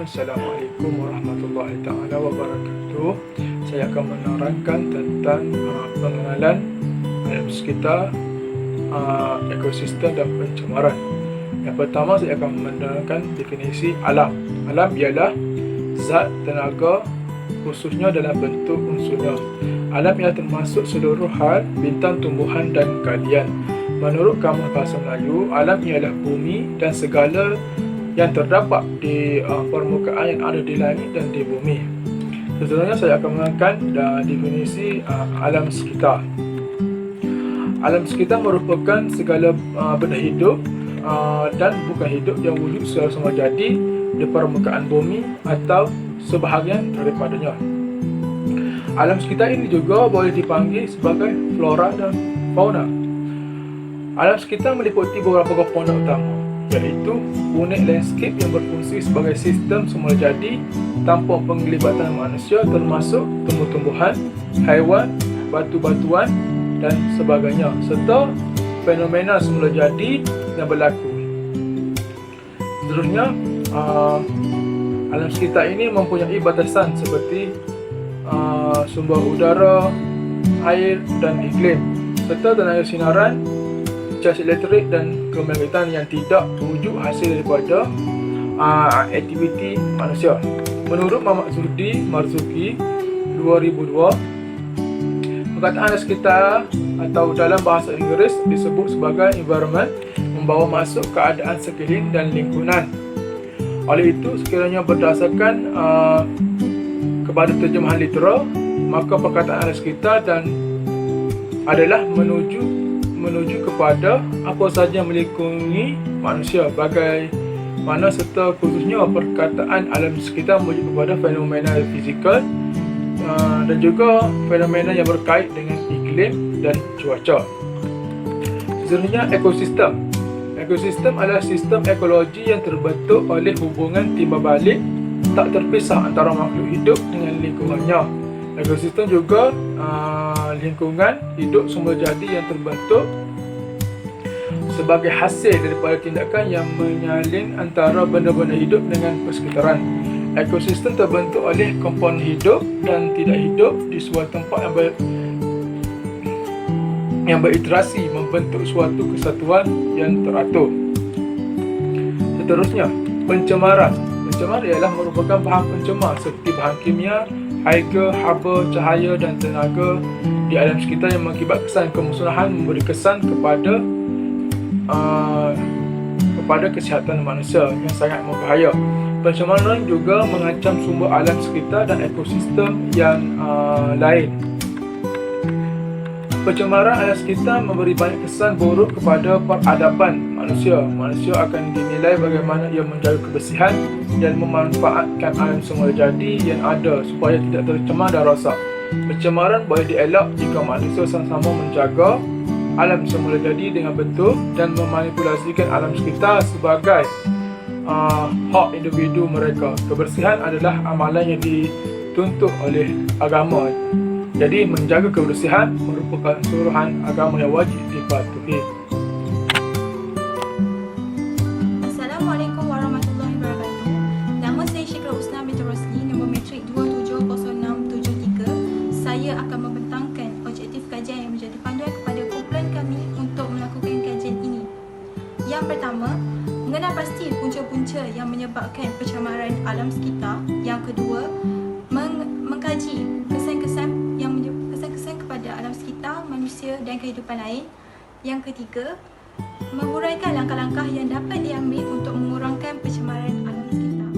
Assalamualaikum warahmatullahi taala wabarakatuh. Saya akan menerangkan tentang pengenalan alam sekitar, ekosistem dan pencemaran. Yang pertama, saya akan menerangkan definisi alam. Alam ialah zat tenaga, khususnya dalam bentuk unsurnya. Alam ialah termasuk seluruh hal, bintang, tumbuhan dan galian. Menurut Kamus Bahasa Melayu, alam ialah bumi dan segala yang terdapat di permukaan yang ada di langit dan di bumi. Seterusnya saya akan mengangkat definisi alam sekitar. Alam sekitar merupakan segala benda hidup dan bukan hidup yang wujud secara semula jadi di permukaan bumi atau sebahagian daripadanya. Alam sekitar ini juga boleh dipanggil sebagai flora dan fauna. Alam sekitar meliputi beberapa komponen utama, iaitu unit landscape yang berfungsi sebagai sistem semula jadi tanpa penglibatan manusia, termasuk tumbuh-tumbuhan, haiwan, batu-batuan dan sebagainya, serta fenomena semula jadi yang berlaku. Seterusnya, alam sekitar ini mempunyai batasan seperti sumber udara, air dan iklim, serta tenaga sinaran, cas elektrik dan kemagnetan yang tidak wujud hasil daripada aktiviti manusia. Menurut Muhammad Marzuki 2002, perkataan alam sekitar atau dalam bahasa Inggeris disebut sebagai environment membawa masuk keadaan sekeliling dan lingkungan. Oleh itu, sekiranya berdasarkan kepada terjemahan literal, maka perkataan alam sekitar dan adalah menuju kepada apa sahaja yang melingkungi manusia, bagaimana serta khususnya perkataan alam sekitar merujuk kepada fenomena fizikal dan juga fenomena yang berkait dengan iklim dan cuaca. Seterusnya, ekosistem. Ekosistem adalah sistem ekologi yang terbentuk oleh hubungan timbal balik tak terpisah antara makhluk hidup dengan lingkungannya. Ekosistem juga lingkungan hidup semula jadi yang terbentuk sebagai hasil daripada tindakan yang menyalin antara benda-benda hidup dengan persekitaran. Ekosistem terbentuk oleh komponen hidup dan tidak hidup di sebuah tempat yang beriterasi membentuk suatu kesatuan yang teratur. Seterusnya, pencemaran. Pencemar ialah merupakan bahan pencemar seperti bahan kimia, air, haba, cahaya dan tenaga di alam sekitar yang mengakibat kesan kemusnahan, memberi kesan kepada kesihatan manusia yang sangat berbahaya. Pencemaran juga mengancam sumber alam sekitar dan ekosistem yang lain. Pencemaran alam sekitar memberi banyak kesan buruk kepada peradaban manusia. Manusia akan dinilai bagaimana ia menjaga kebersihan dan memanfaatkan alam semula jadi yang ada supaya tidak tercemar dan rosak. Pencemaran boleh dielak jika manusia sama-sama menjaga alam semula jadi dengan betul dan memanipulasikan alam sekitar sebagai hak individu mereka. Kebersihan adalah amalan yang dituntut oleh agama. Jadi, menjaga kebersihan merupakan suruhan agama yang wajib dipatuhi. Assalamualaikum warahmatullahi wabarakatuh. Nama saya Syikra Usna binti Rosli, nombor metrik 270673. Saya akan membentangkan objektif kajian yang menjadi panduan kepada kumpulan kami untuk melakukan kajian ini. Yang pertama, mengenal pasti punca-punca yang menyebabkan pencemaran alam sekitar. Yang kedua, mengkaji kesan-kesan kepada alam sekitar, manusia dan kehidupan lain. Yang ketiga, menguraikan langkah-langkah yang dapat diambil untuk mengurangkan pencemaran alam sekitar.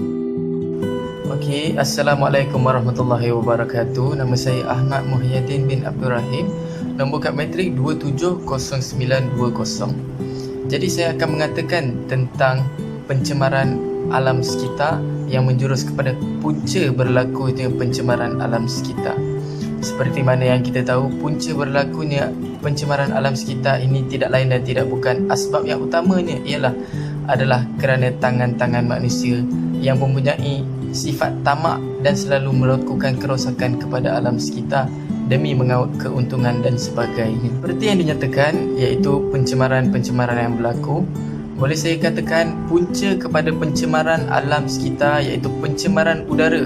Okey, Assalamualaikum warahmatullahi wabarakatuh. Nama saya Ahmad Muhyiddin bin Abdul Rahim, nombor kad matrik 270920. Jadi saya akan mengatakan tentang pencemaran alam sekitar yang menjurus kepada punca berlakunya pencemaran alam sekitar. Seperti mana yang kita tahu, punca berlakunya pencemaran alam sekitar ini tidak lain dan tidak bukan, asbab yang utamanya adalah kerana tangan-tangan manusia yang mempunyai sifat tamak dan selalu melakukan kerosakan kepada alam sekitar demi mengaut keuntungan dan sebagainya. Seperti yang dinyatakan, iaitu pencemaran yang berlaku boleh saya katakan punca kepada pencemaran alam sekitar iaitu pencemaran udara.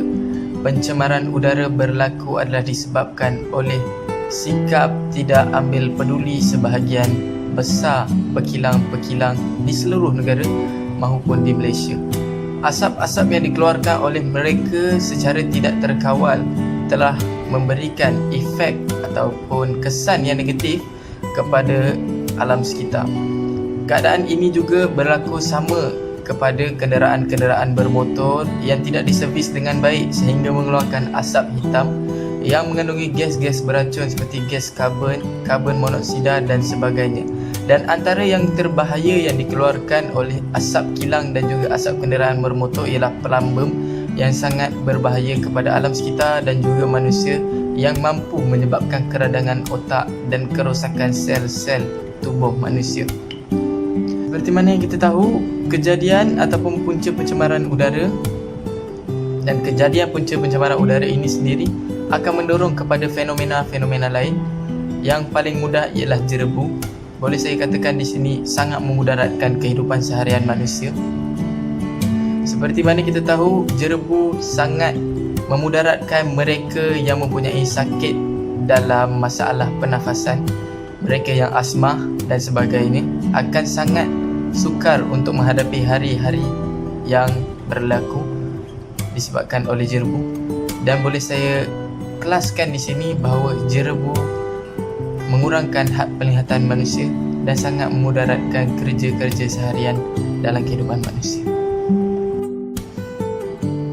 Pencemaran udara berlaku adalah disebabkan oleh sikap tidak ambil peduli sebahagian besar pekilang-pekilang di seluruh negara maupun di Malaysia. Asap-asap yang dikeluarkan oleh mereka secara tidak terkawal telah memberikan efek ataupun kesan yang negatif kepada alam sekitar. Keadaan ini juga berlaku sama kepada kenderaan-kenderaan bermotor yang tidak diservis dengan baik sehingga mengeluarkan asap hitam yang mengandungi gas-gas beracun seperti gas karbon monoksida dan sebagainya. Dan antara yang terbahaya yang dikeluarkan oleh asap kilang dan juga asap kenderaan bermotor ialah pelambung yang sangat berbahaya kepada alam sekitar dan juga manusia, yang mampu menyebabkan keradangan otak dan kerosakan sel-sel tubuh manusia. Seperti mana yang kita tahu, kejadian ataupun punca pencemaran udara dan kejadian punca pencemaran udara ini sendiri akan mendorong kepada fenomena-fenomena lain. Yang paling mudah ialah jerebu. Boleh saya katakan di sini sangat memudaratkan kehidupan seharian manusia. Seperti mana kita tahu, jerebu sangat memudaratkan mereka yang mempunyai sakit dalam masalah pernafasan. Mereka yang asma dan sebagainya akan sangat sukar untuk menghadapi hari-hari yang berlaku disebabkan oleh jerebu. Dan boleh saya kelaskan di sini bahawa jerebu mengurangkan had penglihatan manusia dan sangat memudaratkan kerja-kerja seharian dalam kehidupan manusia.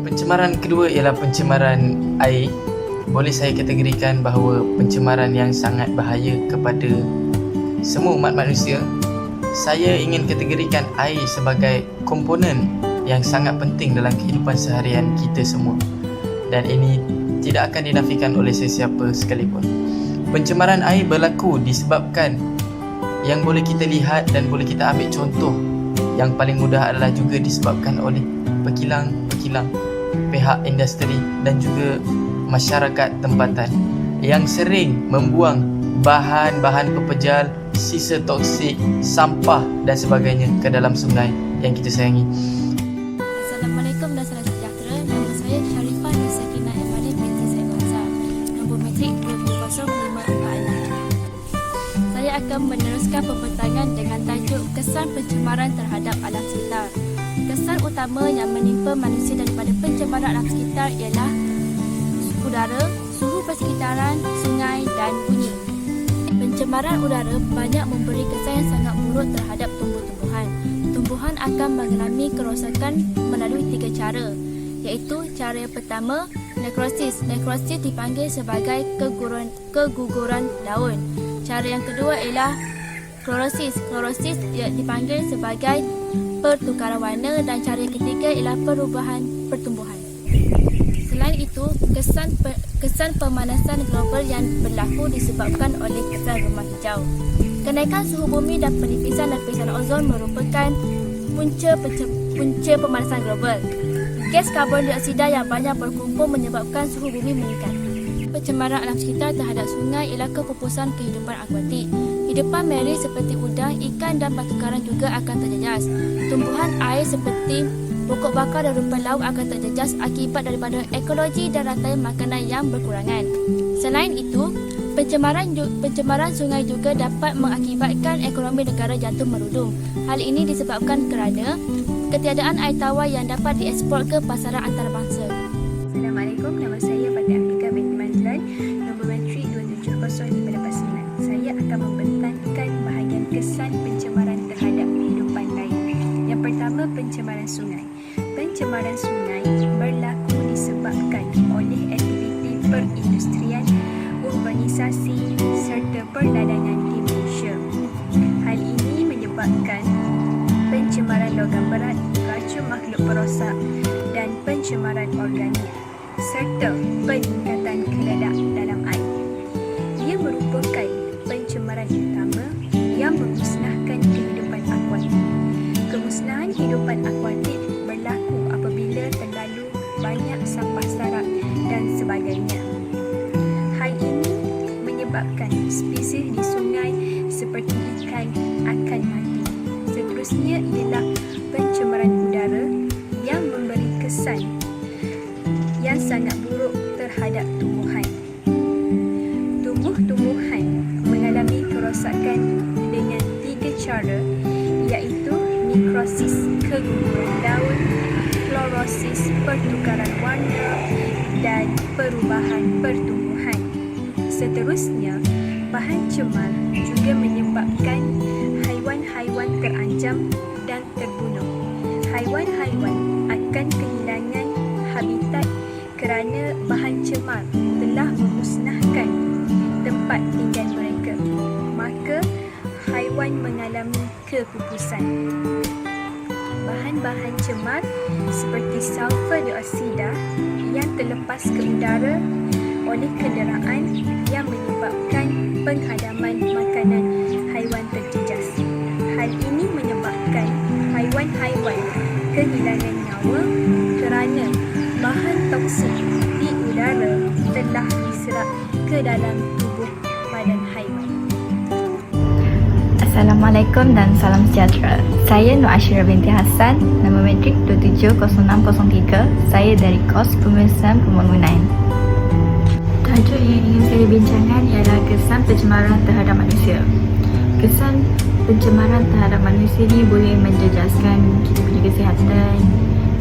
Pencemaran kedua ialah pencemaran air. Boleh saya kategorikan bahawa pencemaran yang sangat bahaya kepada semua umat manusia. Saya ingin kategorikan air sebagai komponen yang sangat penting dalam kehidupan seharian kita semua, dan ini tidak akan dinafikan oleh sesiapa sekalipun. Pencemaran air berlaku disebabkan yang boleh kita lihat dan boleh kita ambil contoh yang paling mudah adalah juga disebabkan oleh pekilang-pekilang, pihak industri dan juga masyarakat tempatan yang sering membuang bahan-bahan pepejal, sisa toksik, sampah dan sebagainya ke dalam sungai yang kita sayangi. Assalamualaikum dan salam sejahtera. Nama saya Sharifah Nisakina Emanin binti Said Bazar. Nombor matrik 20546. Saya akan meneruskan pembentangan dengan tajuk kesan pencemaran terhadap alam sekitar. Kesan utama yang menimpa manusia daripada pencemaran alam sekitar ialah udara, suhu persekitaran, sungai dan bunyi. Pencemaran udara banyak memberi kesan yang sangat buruk terhadap tumbuh-tumbuhan. Tumbuhan akan mengalami kerosakan melalui 3 cara, iaitu cara yang pertama, nekrosis. Nekrosis dipanggil sebagai keguguran daun. Cara yang kedua ialah klorosis. Klorosis dipanggil sebagai pertukaran warna, dan cara yang ketiga ialah perubahan pertumbuhan. Selain itu, kesan pemanasan global yang berlaku disebabkan oleh kesan rumah hijau. Kenaikan suhu bumi dan penipisan lapisan ozon merupakan punca pemanasan global. Gas karbon dioksida yang banyak berkumpul menyebabkan suhu bumi meningkat. Pencemaran alam sekitar terhadap sungai ialah kepupusan kehidupan akuatik. Hidupan marine seperti udang, ikan dan batu karang juga akan terjejas. Tumbuhan air seperti pokok bakar dan rumput laut akan terjejas akibat daripada ekologi dan rantai makanan yang berkurangan. Selain itu, pencemaran sungai juga dapat mengakibatkan ekonomi negara jatuh merudum. Hal ini disebabkan kerana ketiadaan air tawar yang dapat dieksport ke pasaran antarabangsa. Assalamualaikum, nama saya Fatih Afika binti Manjlan, nombor matrik 2700589. Saya akan membentangkan bahagian kesan pencemaran terhadap kehidupan lain. Yang pertama, pencemaran sungai. Pencemaran sungai berlaku disebabkan oleh aktiviti perindustrian, urbanisasi serta perdagangan di Malaysia. Hal ini menyebabkan pencemaran logam berat, racun makhluk perosak dan pencemaran organik serta peningkatan keledak dalam air. Ia merupakan pencemaran utama yang memusnahkan kehidupan akuatik. Kemusnahan kehidupan akuatik berlaku apabila terlalu banyak sampah sarap dan sebagainya. Hal ini menyebabkan spesies di sungai seperti ikan akan mati. seterusnya ialah pencemaran udara yang memberi kesan yang sangat buruk terhadap tumbuhan. Tumbuh-tumbuhan mengalami kerosakan dengan 3 cara, iaitu nekrosis, keguguran daun, fluorosis, pertukaran warna, dan perubahan pertumbuhan. Seterusnya, bahan cemar juga menyebabkan haiwan-haiwan terancam dan terbunuh. Haiwan-haiwan akan kehilangan habitat kerana bahan cemar telah memusnahkan tempat tinggal mereka. Maka, haiwan mengalami kepupusan. Bahan-bahan cemar seperti sulfur dioksida yang terlepas ke udara oleh kenderaan yang menyebabkan penghadaman makanan haiwan terjejas. Hal ini menyebabkan haiwan-haiwan kehilangan nyawa kerana bahan toksik di udara telah diserap ke dalam tubuh badan haiwan. Assalamualaikum dan salam sejahtera. Saya Nur Ashira binti Hassan, nombor metrik 270603. Saya dari kos Pemeriksaan Pembangunan. Tajuk yang ingin saya bincangkan ialah kesan pencemaran terhadap manusia. Kesan pencemaran terhadap manusia ni boleh menjejaskan kita punya kesihatan,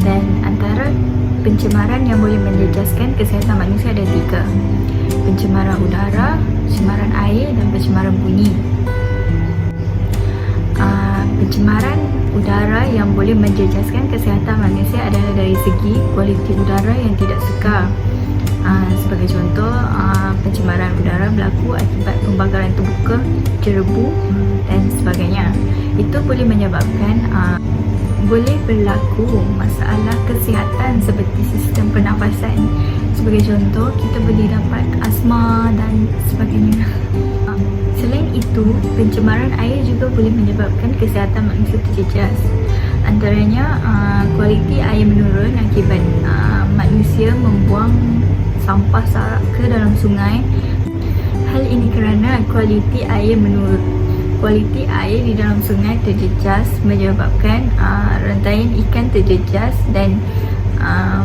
dan antara pencemaran yang boleh menjejaskan kesihatan manusia ada 3. Pencemaran udara, pencemaran air dan pencemaran bunyi. Pencemaran udara yang boleh menjejaskan kesihatan manusia adalah dari segi kualiti udara yang tidak sekar. Sebagai contoh, pencemaran udara berlaku akibat pembakaran terbuka, jerebu dan sebagainya. Itu boleh menyebabkan boleh berlaku masalah kesihatan seperti sistem pernafasan. Sebagai contoh, kita boleh dapat asma dan sebagainya. Selain itu, pencemaran air juga boleh menyebabkan kesihatan manusia terjejas. Antaranya, kualiti air menurun akibat manusia membuang sampah sarak ke dalam sungai. Hal ini kerana kualiti air menurun. Kualiti air di dalam sungai terjejas menyebabkan rantaian ikan terjejas dan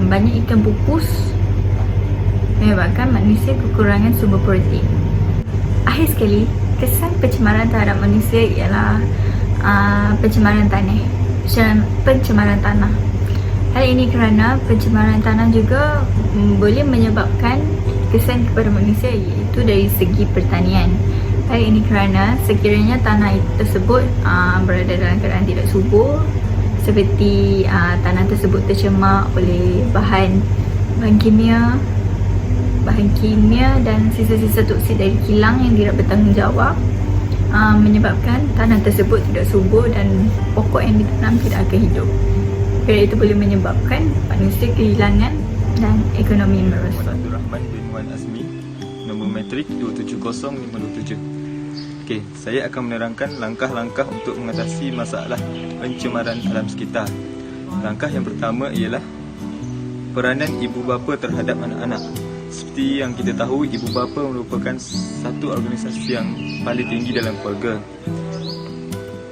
banyak ikan pupus, menyebabkan manusia kekurangan sumber protein. Akhir sekali, kesan pencemaran terhadap manusia ialah pencemaran tanah. Hal ini kerana pencemaran tanah juga boleh menyebabkan kesan kepada manusia, iaitu dari segi pertanian. Hal ini kerana sekiranya tanah tersebut berada dalam keadaan tidak subur, seperti tanah tersebut tercemar oleh bahan kimia dan sisa-sisa toksik dari kilang yang tidak bertanggungjawab, menyebabkan tanah tersebut tidak subur dan pokok yang ditanam tidak akan hidup. Kerana itu boleh menyebabkan manusia kehilangan dan ekonomi merosot. Abdul Rahman bin Wan Azmi, nombor metrik 27057. Okey, saya akan menerangkan langkah-langkah untuk mengatasi masalah pencemaran alam sekitar. Langkah yang pertama ialah peranan ibu bapa terhadap anak-anak. Seperti yang kita tahu, ibu bapa merupakan satu organisasi yang paling tinggi dalam keluarga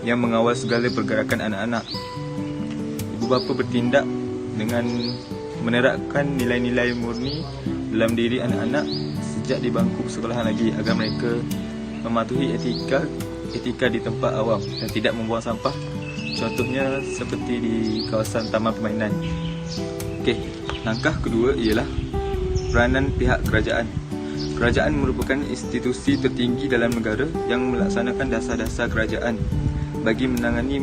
yang mengawal segala pergerakan anak-anak. Ibu bapa bertindak dengan menerapkan nilai-nilai murni dalam diri anak-anak sejak di bangku sekolahan lagi, agar mereka mematuhi etika di tempat awam dan tidak membuang sampah. Contohnya seperti di kawasan taman permainan. Okey, langkah kedua ialah peranan pihak kerajaan. Kerajaan merupakan institusi tertinggi dalam negara yang melaksanakan dasar-dasar kerajaan bagi menangani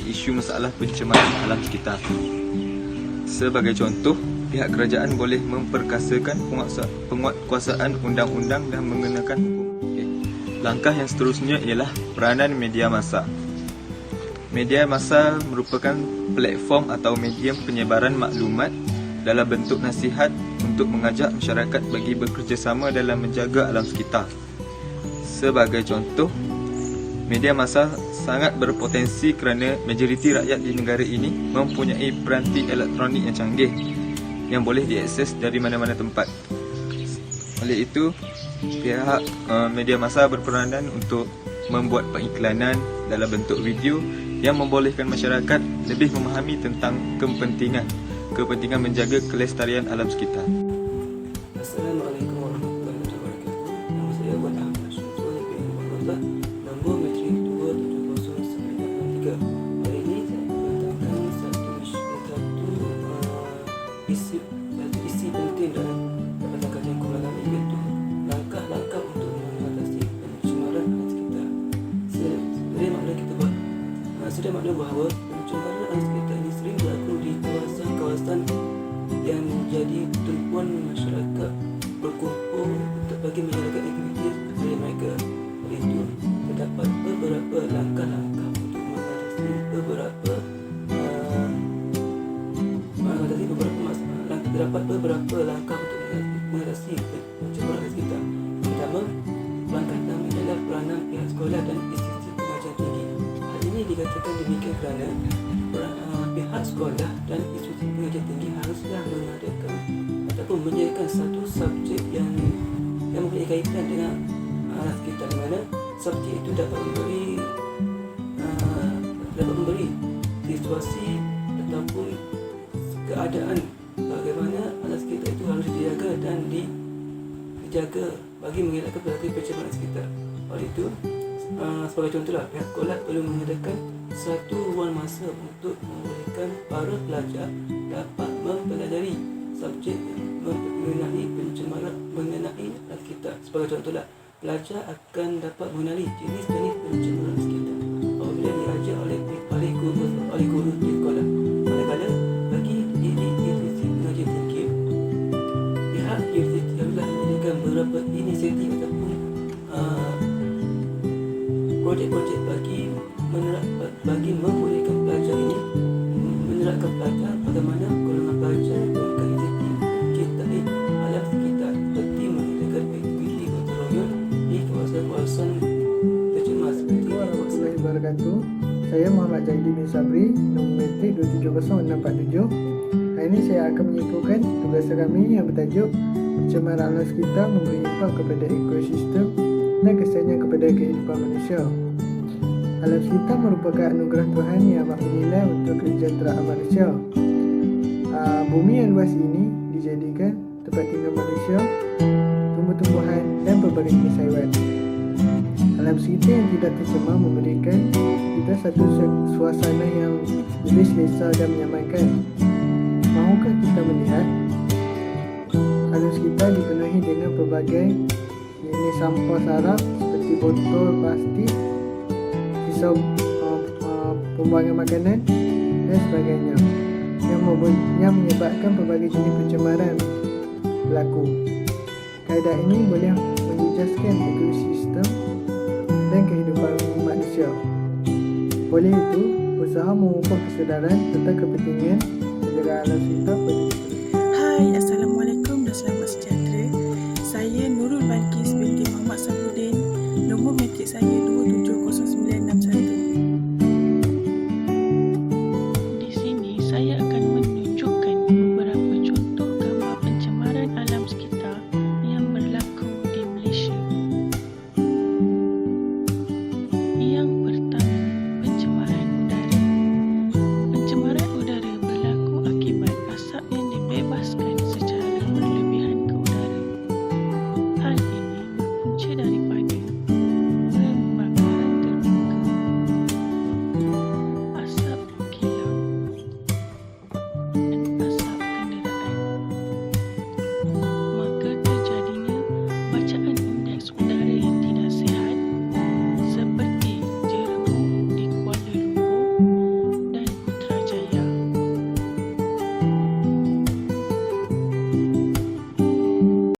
isu masalah pencemaran alam sekitar. Sebagai contoh, pihak kerajaan boleh memperkasakan penguatkuasaan undang-undang dan mengenakan hukum. Okay. Langkah yang seterusnya ialah peranan media massa. Media massa merupakan platform atau medium penyebaran maklumat dalam bentuk nasihat untuk mengajak masyarakat bagi bekerjasama dalam menjaga alam sekitar. Sebagai contoh, media massa sangat berpotensi kerana majoriti rakyat di negara ini mempunyai peranti elektronik yang canggih yang boleh diakses dari mana-mana tempat. Oleh itu, pihak media massa berperanan untuk membuat pengiklanan dalam bentuk video yang membolehkan masyarakat lebih memahami tentang kepentingan menjaga kelestarian alam sekitar. Assalamualaikum warahmatullahi wabarakatuh. Nama saya Wan Ahmad Syamsul bin Muhammad, nombor matrik 27093. Hari ini saya akan membentangkan satu isi penting dalam dapatan kajian kumpulan kami, iaitu langkah-langkah untuk mengatasi pencemaran alam sekitar. Sudah makna bahawa pencemaran alam sekitar ini sering berlaku di kawasan-kawasan yang menjadi tumpuan masyarakat berkumpul untuk bagi menjalankan aktiviti dari mereka. Oleh itu, terdapat beberapa langkah-langkah untuk mengatasi beberapa langkah untuk mengatasi pencemaran sekitar. Pertama, langkah pertama adalah peranan pihak sekolah dan institusi pengajian tinggi. Hal ini dikatakan demikian kerana pihak sekolah dan institusi pengajian tinggi haruslah mengadakan ataupun menyediakan satu subjek yang mempunyai kaitan dengan alam sekitar, di mana subjek itu dapat memberi situasi ataupun keadaan bagaimana alam sekitar itu harus dijaga dan dijaga bagi mengelakkan pelbagai pencemaran sekitar. Oleh itu, sebagai contohlah, pihak sekolah perlu mengadakan satu ruang masa untuk membolehkan para pelajar dapat mempelajari subjek mengenai pencemaran mengenai alam sekitar. Sebagai contohlah, pelajar akan dapat mengenali jenis-jenis pencemaran sekitar apabila diajar oleh guru di sekolah. Manakala bagi institusi pengajian tinggi, pihak universiti haruslah menyediakan beberapa inisiatif ataupun projek-projek bagi membolehkan pelajar ini menerapkan pelajar bagaimana golongan pelajar memberikan inisiatif menciptai alam sekitar seperti mengadakan aktiviti gotong royong di kawasan-kawasan tercemar seperti Warahmatullahi wabarakatuh. Saya Muhammad Zaidi bin Sabri, nombor matrik 2700647. Hari ini saya akan menyimpulkan tugas kami yang bertajuk pencemaran alam sekitar memberi impak kepada ekosistem dan kesannya kepada kehidupan manusia. Alam sekitar merupakan anugerah Tuhan yang amat bernilai untuk kesejahteraan manusia. Bumi yang luas ini dijadikan tempat tinggal manusia, tumbuh-tumbuhan dan pelbagai jenis haiwan. Alam sekitar yang tidak tercemar memberikan kita satu suasana yang lebih selesa dan menyamankan. Mahukah kita melihat alam sekitar dipenuhi dengan pelbagai jenis sampah sarap seperti botol plastik, sisa pembuangan makanan dan sebagainya yang menyebabkan pelbagai jenis pencemaran berlaku. Kaedah ini boleh menjejaskan ekosistem dan kehidupan manusia. Oleh itu, usaha memupuk kesedaran tentang kepentingan menjaga alam sekitar